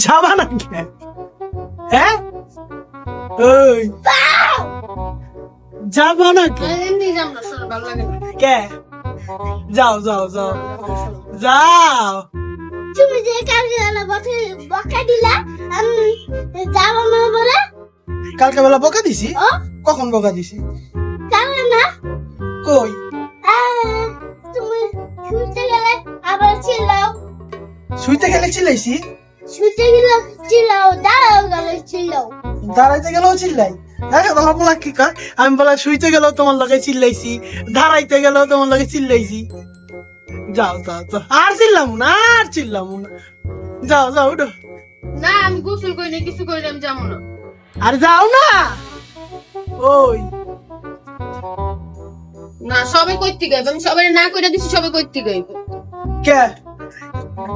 যাবা না কে? হ্যাঁ ওই যাবা না কে? এমনি যাম না, শোনো ভালো লাগে না। কে যাও যাও যাও যাও। তুমি যে কালকে বকা দিলা আমি যাব না বলে কালকে বেলা বকা দিছি? ও কখন বকা দিছি? কালকে না কই? তুমি শুতে গেলে আবার চিল্লাও, শুইতে গেলে চিল্লাইছি? শুতে গেলে চিল্লাও, দাঁড়াও গেলে চিল্লাও। দাঁড়াইতে গেলেও চিল্লাই? দেখো তোমার বলা কি কয়, আমি বলা শুইতে গেলেও তোমার লগে চিল্লাইছি, দাঁড়াইতে গেলেও তোমার লগে চিল্লাইছি। যাও যাও যাও, আর চিল্লাম না, আর চিল্লাম না। যাও যাও উঠো। না আমি গোসল করি না, কিছু করি না, আমি যাবো না। আর যাও না। ওই না সবাই কইতে গাইব, আমি সবাই না কইরা দিছি, সবাই কইতে গাইব। কে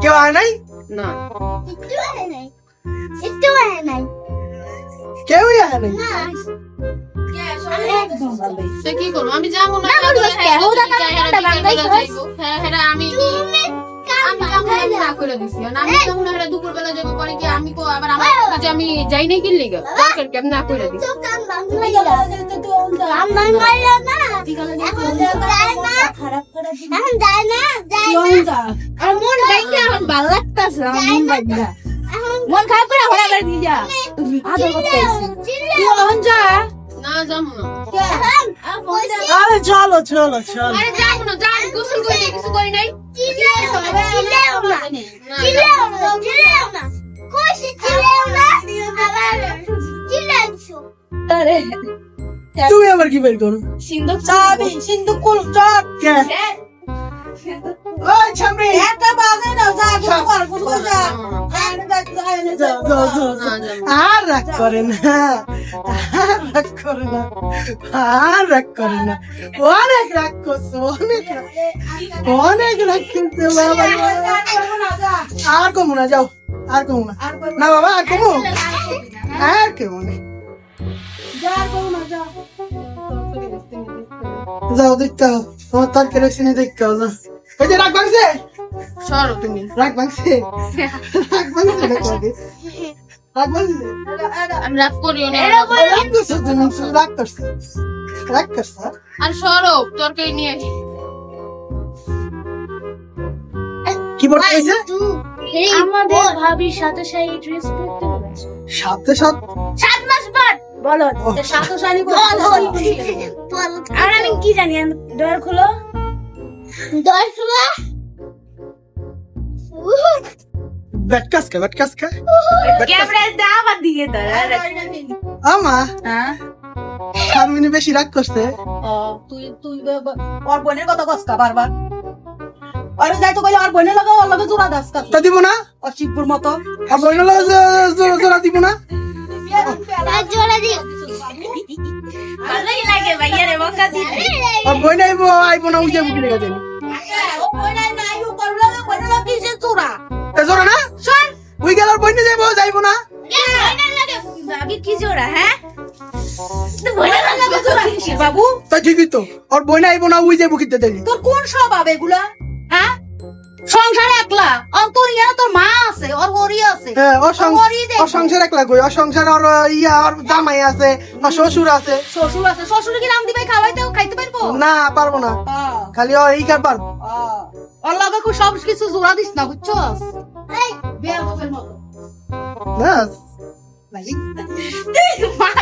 কেউ আয় নাই? না একটু হয় নাই, একটু হয় নাই কেউই আয় নাই। না সে কি করবো, আমি যাবো না। না, বলবো, হ্যাঁ, কেউ হ্যাঁ, টাকা হ্যাঁ, টাকা হ্যাঁ, বাঙ্গাই হ্যাঁ, খরচ। যাইবো। হ্যাঁ, হ্যাঁ, আমি যাবো না, আমি না করে দিছি। আর আমি যাবো না, এরা দুপুরবেলা যাবো, পরে কি আমি আবার আমার কাছে আমি যাই নাই কিনলে গা, দরকার কি আমি না করে দিছি। তো কাম বাংলা কাম বাংলা না এখন যায় না, এখন যায় না, যায় না। আর মন গাইতে এখন ভালো লাগতাছে আমার মন গাইতে এখন মন খারাপ করে হড়া করে দিয়ে যা আদর করতেছি তুই এখন যা না যাবো না, আরে চলো চলো চলো। আরে যাবো না, যা আমি গোসল করি নাই, কিছু করি নাই। চিল্লাও না, না, চিল্লাও না, চিল্লাও না, কইছি চিল্লাও না, আবার চিল্লাইছো। আরে তুমি আবার কি বের করো? সিন্ধুক চাবি সিন্ধুক কোল চট কে? ওই ছামড়ি একটা বাজে না যা গোল কর গোল কর যা যাও যাও যাও যাও। আর রাগ করে না, আর রাগ করে না, আর রাগ করে না। অনেক রাগ করছো, অনেক রাগ, অনেক রাগ করছো বাবা। আর কমু না, যাও আর কমু না। না বাবা আর কমু, আর কমু না। যাও দেখতে হও, তোমার তরকারি সিনে দেখতে হও। যাও। এই যে রাগ ভাঙছে, সরো তুমি। রাগ ভাঙছে, রাগ ভাঙছে দেখো আগে। রাগ ভাঙছে, আমি রাগ করিও না। রাগ করছো তুমি, রাগ করছো, রাগ করছো। আর সরো, তরকারি নিয়ে আসি। কি বলতে চাইছে? আমাদের ভাবির সাথে সেই ড্রেস পরতে হবে সাথে সাথে 7 মাস পর বলো ও। সাথে শাড়ি বল আর আমি কি জানি ডোর খুলো দশবা ব্যাটকাসকা ব্যাটকাসকা ক্যামেরা দাও দিয়ে দাও আমা হ্যাঁ শারমিনী বেশি রাগ করছে। তুই তুই ওর বোনের কথা কসকা বারবার আরে যাই তো কইলে আর বোনের লাগা ওর লাগা জোড়া দাস কা তা দিব না, অশিবপুর মতো আর বইন জোড়া দিব না। জোড়া দি ভালোই লাগে ভাইয়া রে বকা দিতে আর বইন আইবো না, উজে বুকি লেগে যাবে। ও বোনের নাই ও করলা বোনের লাগা কিসে জোড়া এ জোড়া না শোন, উই গেল বইন যাইবো না। ভাবি কি জোড়া হ্যাঁ তো বোনের লাগা জোড়া কিসে বাবু তা ঠিকই তো, আর বইন আইবো না, উই যে বুকিতে দেলি। তোর কোন স্বভাব এগুলা হ্যাঁ সংসার একলা আর তোর ইয়া তোর মা আছে ওর হরি আছে হ্যাঁ, ওর হরি দেখ ওর সংসার একলা কই, ওর সংসার ওর ইয়া ওর জামাই আছে, ওর শ্বশুর আছে। শ্বশুর আছে শ্বশুর কি রাম দিবে খাওয়াইতেও খাইতে পারবো না পারবো না, খালি ও এই কার পারবো। ওর লগে খুব সব কিছু জোড়া দিস না বুঝছস এই বিয়ার মতো ব্যাস মার